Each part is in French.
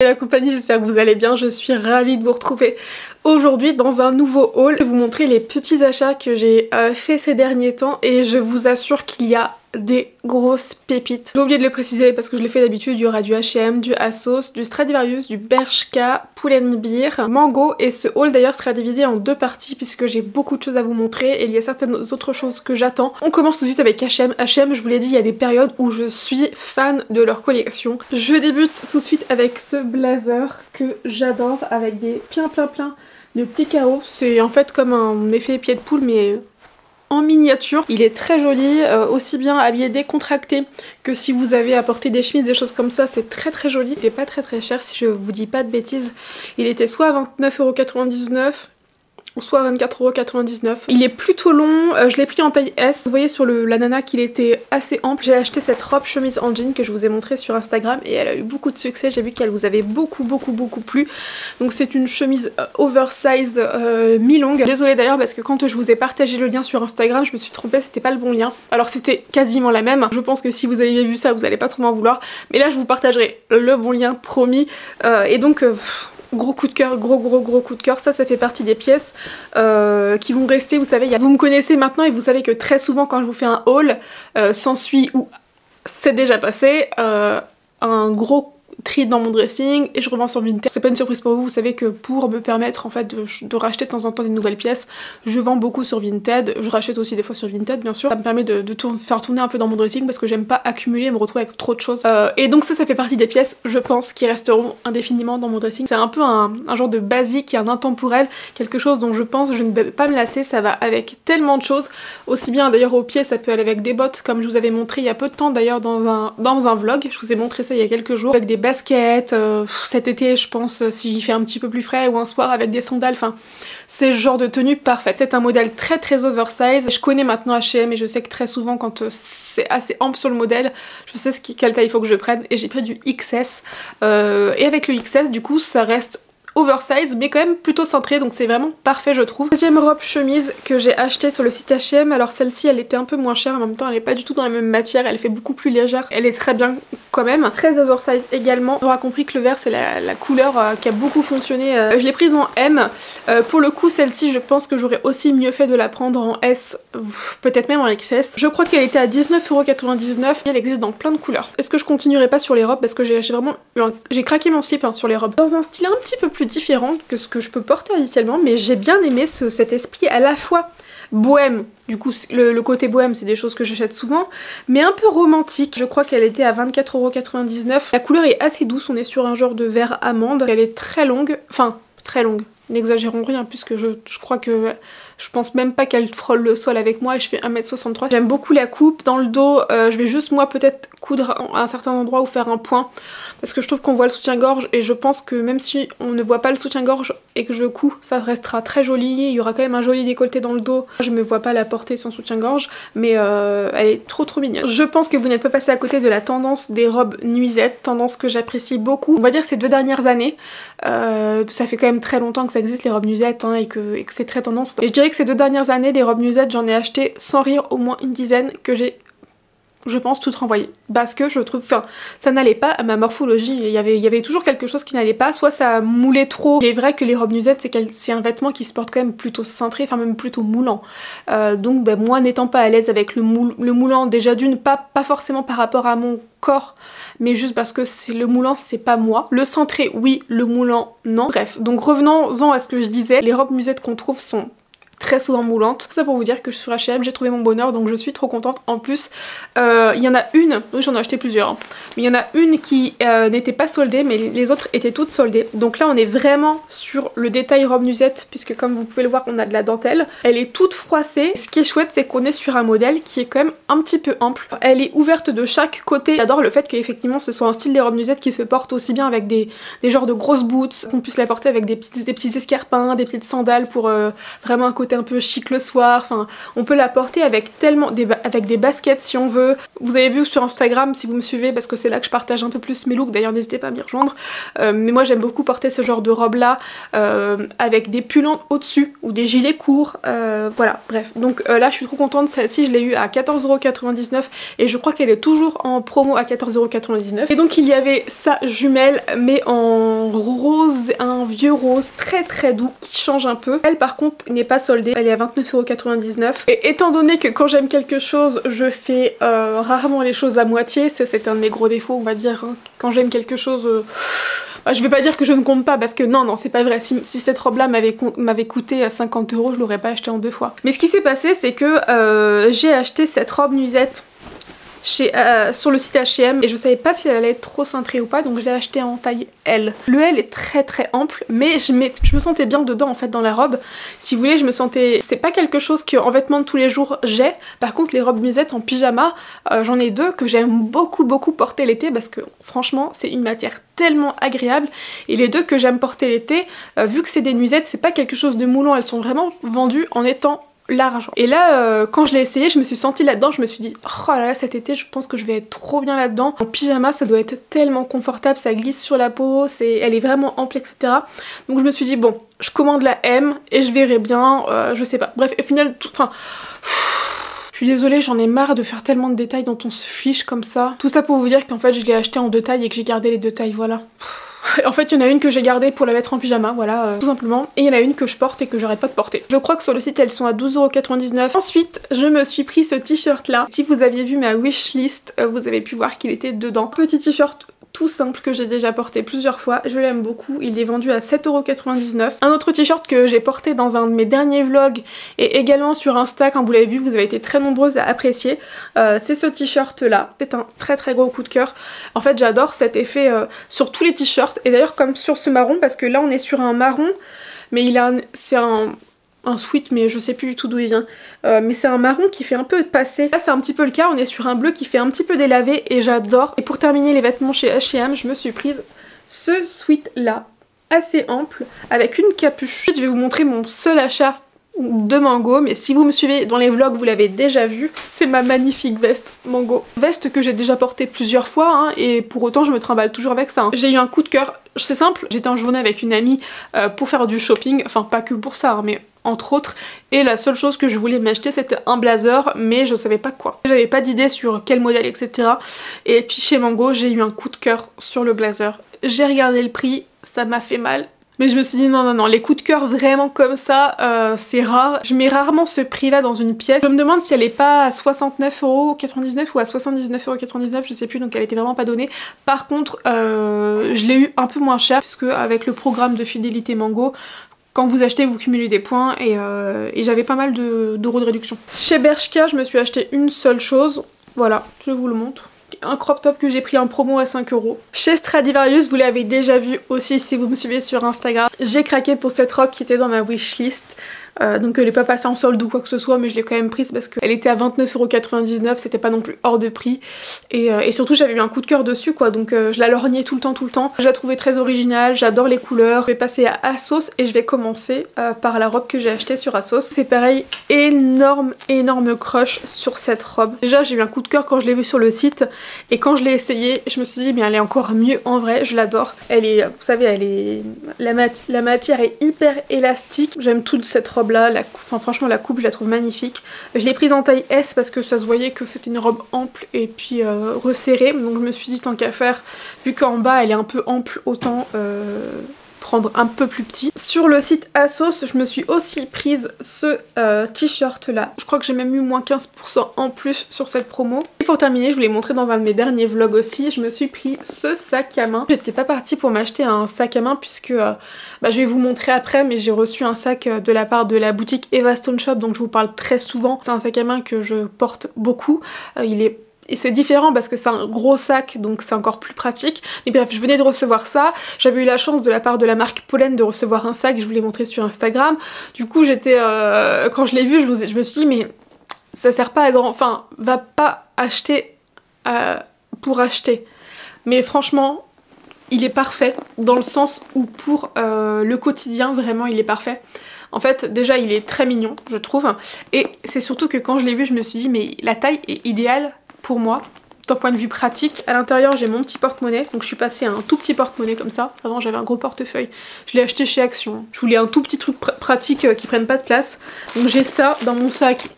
La compagnie, j'espère que vous allez bien, je suis ravie de vous retrouver aujourd'hui dans un nouveau haul. Je vais vous montrer les petits achats que j'ai fait ces derniers temps et je vous assure qu'il y a des grosses pépites. J'ai oublié de le préciser parce que je l'ai fait d'habitude, il y aura du H&M, du ASOS, du Stradivarius, du Bershka, Pull&Bear, Mango, et ce haul d'ailleurs sera divisé en deux parties puisque j'ai beaucoup de choses à vous montrer et il y a certaines autres choses que j'attends. On commence tout de suite avec H&M. H&M, je vous l'ai dit, il y a des périodes où je suis fan de leur collection. Je débute tout de suite avec ce blazer que j'adore avec des plein de petits carreaux. C'est en fait comme un effet pied de poule mais en miniature. Il est très joli, aussi bien habillé décontracté que si vous avez apporté des chemises, des choses comme ça, c'est très joli. Il était pas très cher si je vous dis pas de bêtises. Il était soit à 29,99 € ou soit à 24,99 €. Il est plutôt long, je l'ai pris en taille S. Vous voyez sur la nana qu'il était assez ample. J'ai acheté cette robe chemise en jean que je vous ai montré sur Instagram et elle a eu beaucoup de succès. J'ai vu qu'elle vous avait beaucoup plu. Donc c'est une chemise oversize mi-longue. Désolée d'ailleurs parce que quand je vous ai partagé le lien sur Instagram, je me suis trompée, c'était pas le bon lien. Alors c'était quasiment la même. Je pense que si vous avez vu ça, vous allez pas trop m'en vouloir. Mais là je vous partagerai le bon lien, promis. Et donc... gros coup de cœur, gros coup de cœur. Ça fait partie des pièces qui vont rester, vous savez, vous me connaissez maintenant et vous savez que très souvent quand je vous fais un haul, s'ensuit ou c'est déjà passé un gros tri dans mon dressing et je revends sur Vinted. C'est pas une surprise pour vous, vous savez que pour me permettre en fait de racheter de temps en temps des nouvelles pièces, je vends beaucoup sur Vinted, je rachète aussi des fois sur Vinted bien sûr. Ça me permet de faire tourner un peu dans mon dressing parce que j'aime pas accumuler et me retrouver avec trop de choses. Et donc ça fait partie des pièces, je pense, qui resteront indéfiniment dans mon dressing. C'est un peu un genre de basique et un intemporel, quelque chose dont je pense je ne vais pas me lasser, ça va avec tellement de choses, aussi bien d'ailleurs aux pieds, ça peut aller avec des bottes comme je vous avais montré il y a peu de temps d'ailleurs dans un vlog, je vous ai montré ça il y a quelques jours, avec des baskets, cet été je pense s'il fait un petit peu plus frais ou un soir avec des sandales, enfin c'est le genre de tenue parfaite. C'est un modèle très oversize. Je connais maintenant H&M et je sais que très souvent quand c'est assez ample sur le modèle, je sais quelle taille il faut que je prenne et j'ai pris du XS et avec le XS du coup ça reste oversize mais quand même plutôt cintré, donc c'est vraiment parfait je trouve. Deuxième robe chemise que j'ai achetée sur le site H&M, alors celle-ci elle était un peu moins chère, en même temps elle est pas du tout dans la même matière, elle fait beaucoup plus légère, elle est très bien quand même, très oversize également. On aura compris que le vert c'est la couleur qui a beaucoup fonctionné, je l'ai prise en M, pour le coup celle-ci je pense que j'aurais aussi mieux fait de la prendre en S, peut-être même en XS. Je crois qu'elle était à 19,99 € et elle existe dans plein de couleurs. Est-ce que je continuerai pas sur les robes parce que j'ai craqué mon slip sur les robes. Dans un style un petit peu plus différent que ce que je peux porter habituellement, mais j'ai bien aimé cet esprit à la fois bohème, du coup le côté bohème c'est des choses que j'achète souvent, mais un peu romantique. Je crois qu'elle était à 24,99 €. La couleur est assez douce, on est sur un genre de vert amande, elle est très longue, enfin très longue, n'exagérons rien puisque je crois que je pense même pas qu'elle frôle le sol avec moi et je fais 1,63 m. J'aime beaucoup la coupe. Dans le dos, je vais juste moi peut-être coudre à un certain endroit ou faire un point parce que je trouve qu'on voit le soutien-gorge et je pense que même si on ne voit pas le soutien-gorge et que je couds, ça restera très joli. Il y aura quand même un joli décolleté dans le dos. Je me vois pas la porter sans soutien-gorge mais elle est trop mignonne. Je pense que vous n'êtes pas passé à côté de la tendance des robes nuisettes, tendance que j'apprécie beaucoup. On va dire ces 2 dernières années. Ça fait quand même très longtemps que ça existe les robes nuisettes et que c'est très tendance. Et je dirais que ces 2 dernières années, les robes nuisettes, j'en ai acheté sans rire au moins une dizaine que j'ai, je pense, toutes renvoyées. Parce que je trouve, enfin, ça n'allait pas à ma morphologie. Il y avait toujours quelque chose qui n'allait pas, soit ça moulait trop. Il est vrai que les robes nuisettes, c'est un vêtement qui se porte quand même plutôt cintré, enfin même plutôt moulant. Donc ben, moi n'étant pas à l'aise avec le moulant, déjà d'une, pas forcément par rapport à mon corps, mais juste parce que le moulant c'est pas moi. Le cintré oui, le moulant non. Bref, donc revenons-en à ce que je disais, les robes nuisettes qu'on trouve sont très souvent moulante. Tout ça pour vous dire que sur H&M j'ai trouvé mon bonheur, donc je suis trop contente. En plus il y en a une, oui j'en ai acheté plusieurs, mais il y en a une qui n'était pas soldée mais les autres étaient toutes soldées. Donc là on est vraiment sur le détail robe nuisette puisque comme vous pouvez le voir on a de la dentelle. Elle est toute froissée. Ce qui est chouette c'est qu'on est sur un modèle qui est quand même un petit peu ample. Elle est ouverte de chaque côté. J'adore le fait qu'effectivement ce soit un style des robes nuisettes qui se porte aussi bien avec des genres de grosses boots, qu'on puisse la porter avec des petits escarpins, des petites sandales pour vraiment un côté côté un peu chic le soir, enfin on peut la porter avec avec des baskets si on veut. Vous avez vu sur Instagram si vous me suivez, parce que c'est là que je partage un peu plus mes looks, d'ailleurs n'hésitez pas à m'y rejoindre, mais moi j'aime beaucoup porter ce genre de robe là avec des pulls au-dessus ou des gilets courts, voilà bref. Donc là je suis trop contente, celle-ci je l'ai eu à 14,99€ et je crois qu'elle est toujours en promo à 14,99€. Et donc il y avait sa jumelle mais en rose, un vieux rose très très doux qui change un peu. Elle par contre n'est pas soldée, elle est à 29,99€. Et étant donné que quand j'aime quelque chose je fais rarement les choses à moitié, c'est un de mes gros défauts on va dire, hein. Quand j'aime quelque chose... je vais pas dire que je ne compte pas parce que non c'est pas vrai, si cette robe là m'avait coûté 50€, je l'aurais pas acheté en 2 fois. Mais ce qui s'est passé c'est que j'ai acheté cette robe nuisette sur le site H&M et je savais pas si elle allait être trop cintrée ou pas, donc je l'ai acheté en taille L. Le L est très très ample mais je me sentais bien dedans en fait dans la robe. Si vous voulez, je me sentais... C'est pas quelque chose que en vêtements de tous les jours j'ai. Par contre les robes nuisettes en pyjama, j'en ai 2 que j'aime beaucoup porter l'été parce que franchement c'est une matière tellement agréable, et les 2 que j'aime porter l'été, vu que c'est des nuisettes, c'est pas quelque chose de moulant, elles sont vraiment vendues en étant large. Et là quand je l'ai essayé, je me suis sentie là-dedans, je me suis dit oh là là, cet été je pense que je vais être trop bien là-dedans. En pyjama ça doit être tellement confortable, ça glisse sur la peau, elle est vraiment ample etc. Donc je me suis dit bon, je commande la M et je verrai bien, je sais pas. Bref, au final, enfin... Je suis désolée, j'en ai marre de faire tellement de détails dont on se fiche comme ça. Tout ça pour vous dire qu'en fait je l'ai acheté en 2 tailles et que j'ai gardé les 2 tailles, voilà. En fait, il y en a une que j'ai gardée pour la mettre en pyjama, voilà, tout simplement. Et il y en a une que je porte et que j'arrête pas de porter. Je crois que sur le site, elles sont à 12,99€. Ensuite, je me suis pris ce t-shirt là. Si vous aviez vu ma wishlist, vous avez pu voir qu'il était dedans. Petit t-shirt tout simple que j'ai déjà porté plusieurs fois, je l'aime beaucoup, il est vendu à 7,99€. Un autre t-shirt que j'ai porté dans un de mes derniers vlogs et également sur Insta, quand vous l'avez vu, vous avez été très nombreuses à apprécier, c'est ce t-shirt là. C'est un très très gros coup de cœur. En fait j'adore cet effet sur tous les t-shirts, et d'ailleurs comme sur ce marron, parce que là on est sur un marron, mais c'est un sweat, mais je sais plus du tout d'où il vient, mais c'est un marron qui fait un peu passé. Là c'est un petit peu le cas, on est sur un bleu qui fait un petit peu délavé et j'adore. Et pour terminer les vêtements chez H&M, je me suis prise ce sweat là, assez ample, avec une capuche. Je vais vous montrer mon seul achat de Mango, mais si vous me suivez dans les vlogs vous l'avez déjà vu, c'est ma magnifique veste Mango. Veste que j'ai déjà portée plusieurs fois hein, et pour autant je me trimballe toujours avec ça. Hein. J'ai eu un coup de cœur, c'est simple, j'étais en journée avec une amie pour faire du shopping, enfin pas que pour ça hein, mais entre autres, et la seule chose que je voulais m'acheter c'était un blazer, mais je savais pas quoi. J'avais pas d'idée sur quel modèle etc. Et puis chez Mango j'ai eu un coup de cœur sur le blazer. J'ai regardé le prix, ça m'a fait mal. Mais je me suis dit non, les coups de cœur vraiment comme ça, c'est rare. Je mets rarement ce prix là dans une pièce. Je me demande si elle est pas à 69,99€ ou à 79,99€, je sais plus, donc elle était vraiment pas donnée. Par contre, je l'ai eu un peu moins cher, puisque avec le programme de fidélité Mango, quand vous achetez, vous cumulez des points et j'avais pas mal d'euros de réduction. Chez Bershka, je me suis acheté une seule chose, voilà, je vous le montre. Un crop top que j'ai pris en promo à 5€. Chez Stradivarius, vous l'avez déjà vu aussi si vous me suivez sur Instagram, j'ai craqué pour cette robe qui était dans ma wishlist. Donc elle est pas passée en solde ou quoi que ce soit, mais je l'ai quand même prise parce qu'elle était à 29,99€, c'était pas non plus hors de prix. Et surtout j'avais eu un coup de cœur dessus quoi, donc je la lorgnais tout le temps. Je la trouvais très originale, j'adore les couleurs. Je vais passer à Assos et je vais commencer par la robe que j'ai achetée sur Assos. C'est pareil, énorme crush sur cette robe. Déjà j'ai eu un coup de cœur quand je l'ai vue sur le site, et quand je l'ai essayée, je me suis dit mais elle est encore mieux en vrai, je l'adore. Elle est, vous savez, elle est... La matière est hyper élastique, j'aime toute cette robe là, enfin, franchement la coupe je la trouve magnifique. Je l'ai prise en taille S parce que ça se voyait que c'était une robe ample et puis resserrée, donc je me suis dit tant qu'à faire, vu qu'en bas elle est un peu ample, autant prendre un peu plus petit. Sur le site Assos, je me suis aussi prise ce t-shirt là. Je crois que j'ai même eu moins 15% en plus sur cette promo. Et pour terminer, je vous l'ai montré dans un de mes derniers vlogs aussi, je me suis pris ce sac à main. J'étais pas partie pour m'acheter un sac à main puisque, je vais vous montrer après, mais j'ai reçu un sac de la part de la boutique Eva Stone Shop, donc je vous parle très souvent. C'est un sac à main que je porte beaucoup. Et c'est différent parce que c'est un gros sac, donc c'est encore plus pratique. Mais bref, je venais de recevoir ça. J'avais eu la chance de la part de la marque Pollen de recevoir un sac, je vous l'ai montré sur Instagram. Du coup, j'étais... quand je l'ai vu, je me suis dit, mais ça sert pas à grand... Enfin, va pas acheter pour acheter. Mais franchement, il est parfait, dans le sens où pour le quotidien, vraiment, il est parfait. En fait déjà il est très mignon je trouve, et c'est surtout que quand je l'ai vu je me suis dit mais la taille est idéale pour moi d'un point de vue pratique. À l'intérieur j'ai mon petit porte-monnaie, donc je suis passée à un tout petit porte-monnaie comme ça. Avant j'avais un gros portefeuille, je l'ai acheté chez Action. Je voulais un tout petit truc pratique qui prenne pas de place. Donc j'ai ça dans mon sac,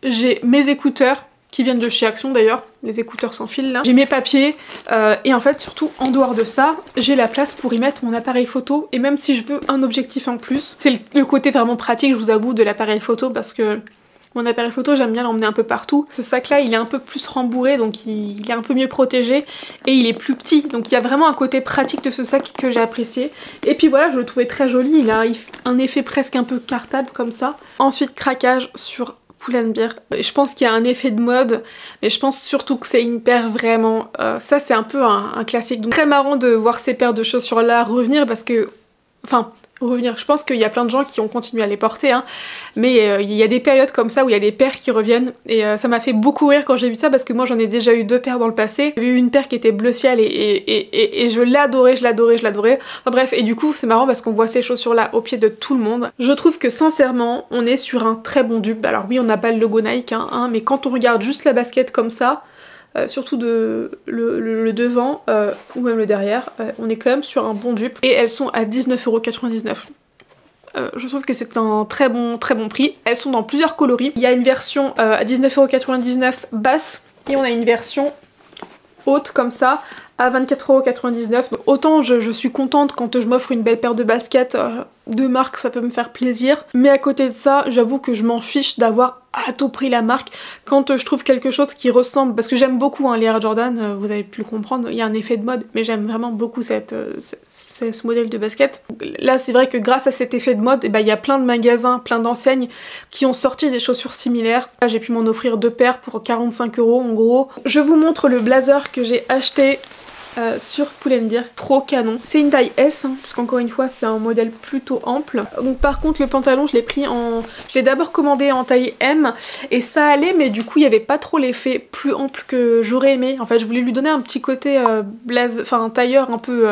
j'ai mes écouteurs qui viennent de chez Action d'ailleurs, les écouteurs sans fil là. J'ai mes papiers et en fait surtout en dehors de ça, j'ai la place pour y mettre mon appareil photo, et même si je veux un objectif en plus, c'est le côté vraiment pratique je vous avoue de l'appareil photo, parce que mon appareil photo j'aime bien l'emmener un peu partout. Ce sac là il est un peu plus rembourré donc il est un peu mieux protégé et il est plus petit, donc il y a vraiment un côté pratique de ce sac que j'ai apprécié. Et puis voilà, je le trouvais très joli, il a un effet presque un peu cartable comme ça. Ensuite craquage sur Pull&Bear. Je pense qu'il y a un effet de mode, mais je pense surtout que c'est une paire vraiment... ça c'est un peu un classique. Donc très marrant de voir ces paires de chaussures là revenir parce que... Enfin... revenir. Je pense qu'il y a plein de gens qui ont continué à les porter, hein. Mais il y a des périodes comme ça où il y a des paires qui reviennent et ça m'a fait beaucoup rire quand j'ai vu ça parce que moi j'en ai déjà eu 2 paires dans le passé. J'ai eu une paire qui était bleu ciel et je l'adorais, je l'adorais, je l'adorais. Enfin bref, et du coup c'est marrant parce qu'on voit ces chaussures là au pied de tout le monde. Je trouve que sincèrement on est sur un très bon dupe. Alors oui on n'a pas le logo Nike, hein, mais quand on regarde juste la basket comme ça, surtout le devant ou même le derrière, on est quand même sur un bon dupe et elles sont à 19,99 €. Je trouve que c'est un très bon prix. Elles sont dans plusieurs coloris. Il y a une version à 19,99 € basse et on a une version haute comme ça à 24,99 €. Autant je suis contente quand je m'offre une belle paire de baskets de marque, ça peut me faire plaisir. Mais à côté de ça, j'avoue que je m'en fiche d'avoir à tout prix la marque. Quand je trouve quelque chose qui ressemble, parce que j'aime beaucoup hein, les Air Jordan, vous avez pu le comprendre, il y a un effet de mode, mais j'aime vraiment beaucoup ce modèle de basket. Là c'est vrai que grâce à cet effet de mode, il y a plein de magasins, plein d'enseignes qui ont sorti des chaussures similaires. Là j'ai pu m'en offrir 2 paires pour 45 € en gros. Je vous montre le blazer que j'ai acheté sur Pull&Bear, trop canon. C'est une taille S, hein, parce qu'encore une fois c'est un modèle plutôt ample. Donc par contre le pantalon je l'ai pris en... Je l'ai d'abord commandé en taille M et ça allait, mais du coup il n'y avait pas trop l'effet plus ample que j'aurais aimé. En fait je voulais lui donner un petit côté un tailleur un peu...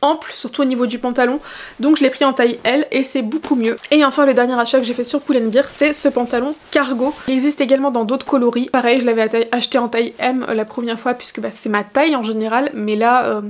ample, surtout au niveau du pantalon, donc je l'ai pris en taille L et c'est beaucoup mieux. Et enfin le dernier achat que j'ai fait sur Pull&Bear, c'est ce pantalon cargo. Il existe également dans d'autres coloris, pareil je l'avais acheté en taille M la première fois puisque c'est ma taille en général, mais là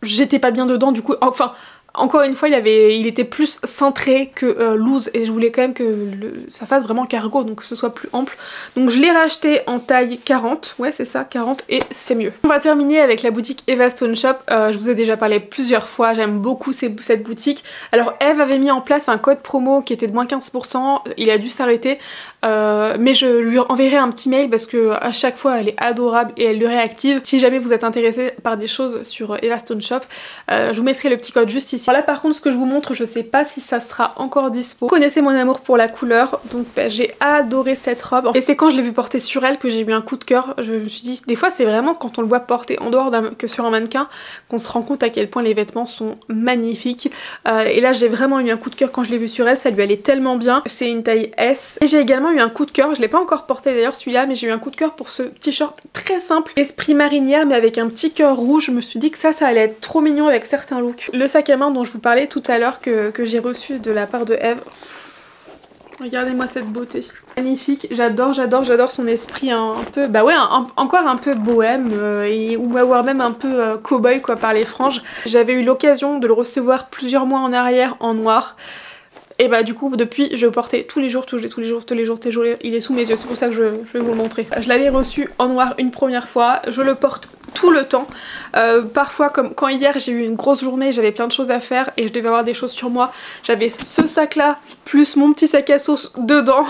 j'étais pas bien dedans du coup, enfin encore une fois il était plus cintré que loose et je voulais quand même que ça fasse vraiment cargo, donc que ce soit plus ample. Donc je l'ai racheté en taille 40, ouais c'est ça 40, et c'est mieux. On va terminer avec la boutique Eva Stone Shop. Je vous ai déjà parlé plusieurs fois, j'aime beaucoup cette boutique. Alors Eve avait mis en place un code promo qui était de moins 15%, il a dû s'arrêter, mais je lui enverrai un petit mail parce que à chaque fois elle est adorable et elle le réactive. Si jamais vous êtes intéressé par des choses sur Eva Stone Shop, je vous mettrai le petit code juste ici. Alors là par contre ce que je vous montre, je sais pas si ça sera encore dispo. Vous connaissez mon amour pour la couleur, donc j'ai adoré cette robe. Et c'est quand je l'ai vu porter sur elle que j'ai eu un coup de cœur. Je me suis dit, des fois c'est vraiment quand on le voit porter en dehors que sur un mannequin qu'on se rend compte à quel point les vêtements sont magnifiques. Et là j'ai vraiment eu un coup de cœur quand je l'ai vu sur elle, ça lui allait tellement bien. C'est une taille S. Et j'ai également eu un coup de cœur, je l'ai pas encore porté d'ailleurs celui-là, mais j'ai eu un coup de cœur pour ce t-shirt très simple, esprit marinière mais avec un petit cœur rouge. Je me suis dit que ça allait être trop mignon avec certains looks. Le sac à main dont je vous parlais tout à l'heure que j'ai reçu de la part de Eve. Regardez-moi cette beauté. Magnifique, j'adore son esprit un peu, encore un peu bohème ou avoir même un peu cow-boy quoi par les franges. J'avais eu l'occasion de le recevoir plusieurs mois en arrière en noir. Et du coup depuis je le portais tous les jours, il est sous mes yeux, c'est pour ça que je vais vous le montrer. Je l'avais reçu en noir une première fois, je le porte tout le temps. Parfois comme quand hier j'ai eu une grosse journée, j'avais plein de choses à faire et je devais avoir des choses sur moi, j'avais ce sac là plus mon petit sac à sauce dedans.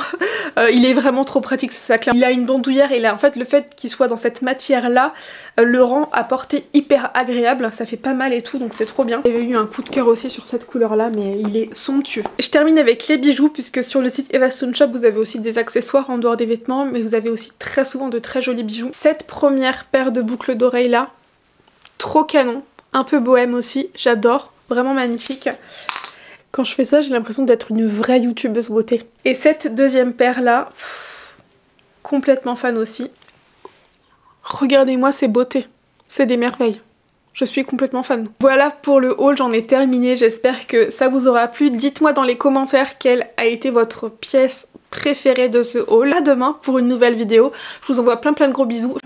Il est vraiment trop pratique ce sac là. Il a une bandoulière et là en fait le fait qu'il soit dans cette matière là le rend à porter hyper agréable, ça fait pas mal et tout donc c'est trop bien. J'avais eu un coup de cœur aussi sur cette couleur là mais il est somptueux. Je termine avec les bijoux puisque sur le site Eva Stone Shop vous avez aussi des accessoires en dehors des vêtements mais vous avez aussi très souvent de très jolis bijoux. Cette première paire de boucles d'oreilles là, trop canon, un peu bohème aussi, j'adore, vraiment magnifique. Quand je fais ça j'ai l'impression d'être une vraie youtubeuse beauté. Et cette deuxième paire là, complètement fan aussi. Regardez-moi ces beautés, c'est des merveilles. Je suis complètement fan. Voilà pour le haul, j'en ai terminé, j'espère que ça vous aura plu. Dites-moi dans les commentaires quelle a été votre pièce préférée de ce haul. À demain pour une nouvelle vidéo, je vous envoie plein de gros bisous.